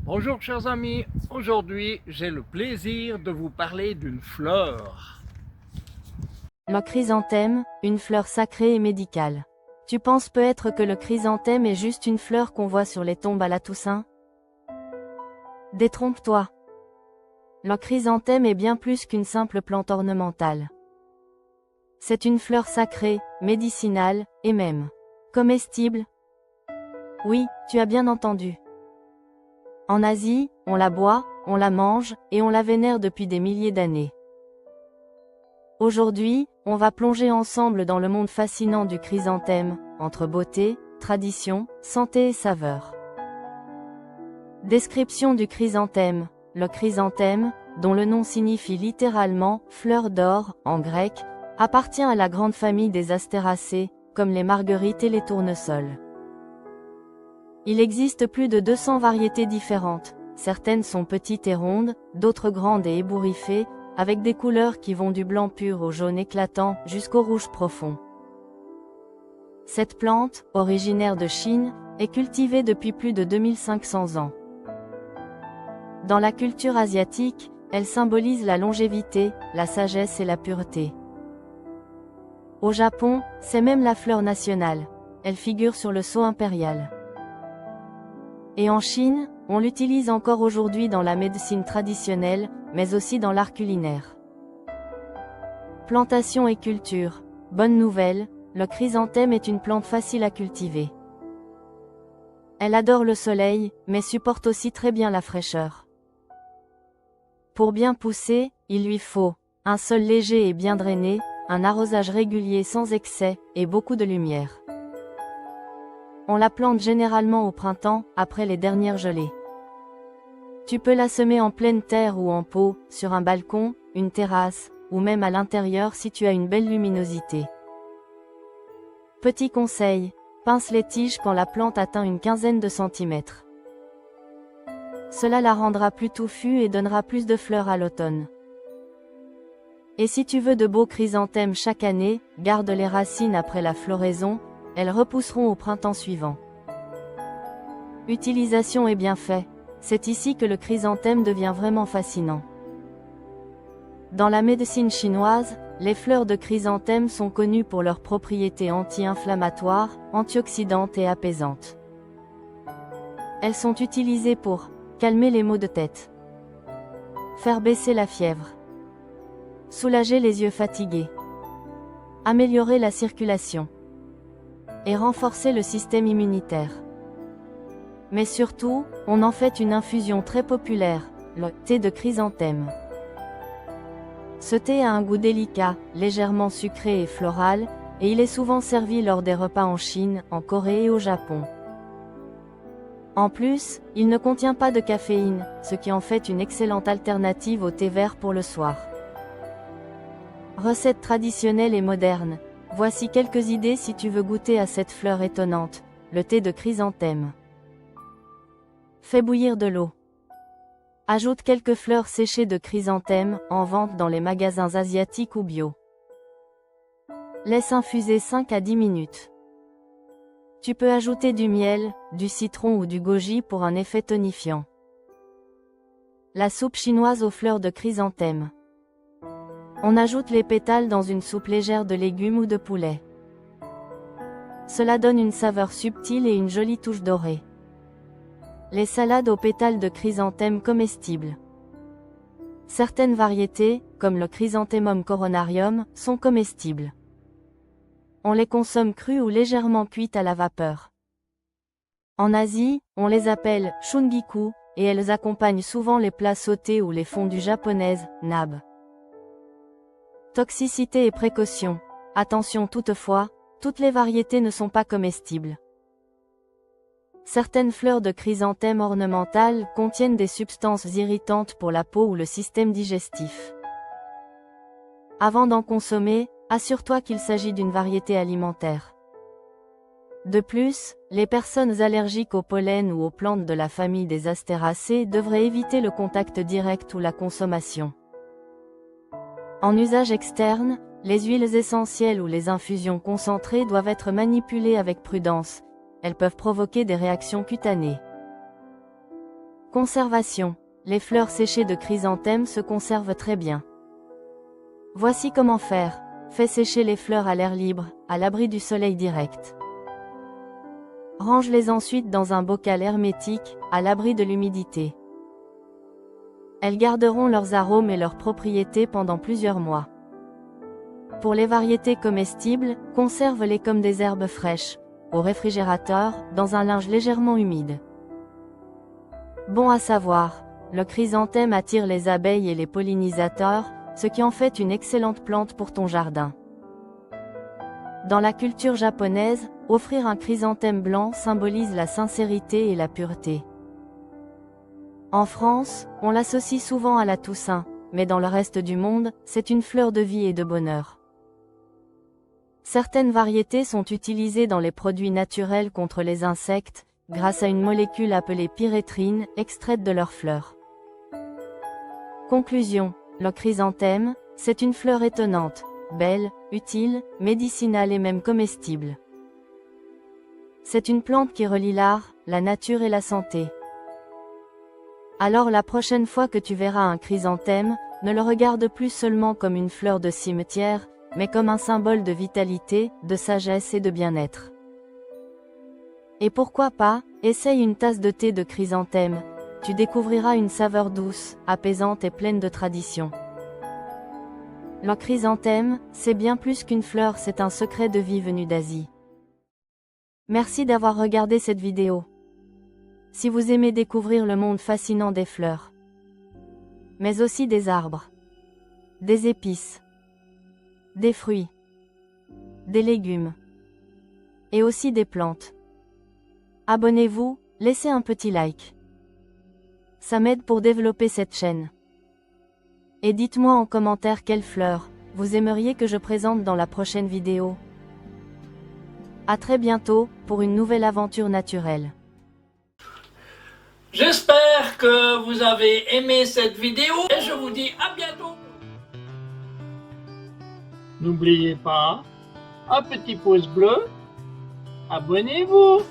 Bonjour chers amis, aujourd'hui j'ai le plaisir de vous parler d'une fleur. Le chrysanthème, une fleur sacrée et médicale. Tu penses peut-être que le chrysanthème est juste une fleur qu'on voit sur les tombes à la Toussaint? Détrompe-toi. Le chrysanthème est bien plus qu'une simple plante ornementale. C'est une fleur sacrée, médicinale, et même comestible. Oui, tu as bien entendu. En Asie, on la boit, on la mange, et on la vénère depuis des milliers d'années. Aujourd'hui, on va plonger ensemble dans le monde fascinant du chrysanthème, entre beauté, tradition, santé et saveur. Description du chrysanthème. Le chrysanthème, dont le nom signifie littéralement « fleur d'or » en grec, appartient à la grande famille des astéracées, comme les marguerites et les tournesols. Il existe plus de 200 variétés différentes, certaines sont petites et rondes, d'autres grandes et ébouriffées, avec des couleurs qui vont du blanc pur au jaune éclatant jusqu'au rouge profond. Cette plante, originaire de Chine, est cultivée depuis plus de 2500 ans. Dans la culture asiatique, elle symbolise la longévité, la sagesse et la pureté. Au Japon, c'est même la fleur nationale. Elle figure sur le sceau impérial. Et en Chine, on l'utilise encore aujourd'hui dans la médecine traditionnelle, mais aussi dans l'art culinaire. Plantation et culture. Bonne nouvelle, le chrysanthème est une plante facile à cultiver. Elle adore le soleil, mais supporte aussi très bien la fraîcheur. Pour bien pousser, il lui faut un sol léger et bien drainé, un arrosage régulier sans excès, et beaucoup de lumière. On la plante généralement au printemps, après les dernières gelées. Tu peux la semer en pleine terre ou en pot, sur un balcon, une terrasse, ou même à l'intérieur si tu as une belle luminosité. Petit conseil, pince les tiges quand la plante atteint une quinzaine de centimètres. Cela la rendra plus touffue et donnera plus de fleurs à l'automne. Et si tu veux de beaux chrysanthèmes chaque année, garde les racines après la floraison, elles repousseront au printemps suivant. Utilisation et bienfaits. C'est ici que le chrysanthème devient vraiment fascinant. Dans la médecine chinoise, les fleurs de chrysanthème sont connues pour leurs propriétés anti-inflammatoires, antioxydantes et apaisantes. Elles sont utilisées pour calmer les maux de tête, faire baisser la fièvre, soulager les yeux fatigués, améliorer la circulation et renforcer le système immunitaire. Mais surtout, on en fait une infusion très populaire, le thé de chrysanthème. Ce thé a un goût délicat, légèrement sucré et floral, et il est souvent servi lors des repas en Chine, en Corée et au Japon. En plus, il ne contient pas de caféine, ce qui en fait une excellente alternative au thé vert pour le soir. Recette traditionnelle et moderne. Voici quelques idées si tu veux goûter à cette fleur étonnante, le thé de chrysanthème. Fais bouillir de l'eau. Ajoute quelques fleurs séchées de chrysanthème, en vente dans les magasins asiatiques ou bio. Laisse infuser 5 à 10 minutes. Tu peux ajouter du miel, du citron ou du goji pour un effet tonifiant. La soupe chinoise aux fleurs de chrysanthème. On ajoute les pétales dans une soupe légère de légumes ou de poulet. Cela donne une saveur subtile et une jolie touche dorée. Les salades aux pétales de chrysanthème comestibles. Certaines variétés, comme le chrysanthemum coronarium, sont comestibles. On les consomme crues ou légèrement cuites à la vapeur. En Asie, on les appelle shungiku, et elles accompagnent souvent les plats sautés ou les fondues japonaises, nab. Toxicité et précaution. Attention toutefois, toutes les variétés ne sont pas comestibles. Certaines fleurs de chrysanthème ornementales contiennent des substances irritantes pour la peau ou le système digestif. Avant d'en consommer, assure-toi qu'il s'agit d'une variété alimentaire. De plus, les personnes allergiques au pollen ou aux plantes de la famille des astéracées devraient éviter le contact direct ou la consommation. En usage externe, les huiles essentielles ou les infusions concentrées doivent être manipulées avec prudence. Elles peuvent provoquer des réactions cutanées. Conservation. Les fleurs séchées de chrysanthème se conservent très bien. Voici comment faire. Fais sécher les fleurs à l'air libre, à l'abri du soleil direct. Range-les ensuite dans un bocal hermétique, à l'abri de l'humidité. Elles garderont leurs arômes et leurs propriétés pendant plusieurs mois. Pour les variétés comestibles, conserve-les comme des herbes fraîches, au réfrigérateur, dans un linge légèrement humide. Bon à savoir, le chrysanthème attire les abeilles et les pollinisateurs, ce qui en fait une excellente plante pour ton jardin. Dans la culture japonaise, offrir un chrysanthème blanc symbolise la sincérité et la pureté. En France, on l'associe souvent à la Toussaint, mais dans le reste du monde, c'est une fleur de vie et de bonheur. Certaines variétés sont utilisées dans les produits naturels contre les insectes, grâce à une molécule appelée pyréthrine, extraite de leurs fleurs. Conclusion. Le chrysanthème, c'est une fleur étonnante, belle, utile, médicinale et même comestible. C'est une plante qui relie l'art, la nature et la santé. Alors la prochaine fois que tu verras un chrysanthème, ne le regarde plus seulement comme une fleur de cimetière, mais comme un symbole de vitalité, de sagesse et de bien-être. Et pourquoi pas, essaye une tasse de thé de chrysanthème, tu découvriras une saveur douce, apaisante et pleine de tradition. Le chrysanthème, c'est bien plus qu'une fleur, c'est un secret de vie venu d'Asie. Merci d'avoir regardé cette vidéo. Si vous aimez découvrir le monde fascinant des fleurs, mais aussi des arbres, des épices, des fruits, des légumes, et aussi des plantes, abonnez-vous, laissez un petit like. Ça m'aide pour développer cette chaîne. Et dites-moi en commentaire quelles fleurs vous aimeriez que je présente dans la prochaine vidéo. À très bientôt, pour une nouvelle aventure naturelle. J'espère que vous avez aimé cette vidéo et je vous dis à bientôt. N'oubliez pas, un petit pouce bleu, abonnez-vous,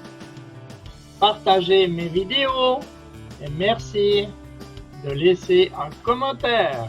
partagez mes vidéos et merci de laisser un commentaire.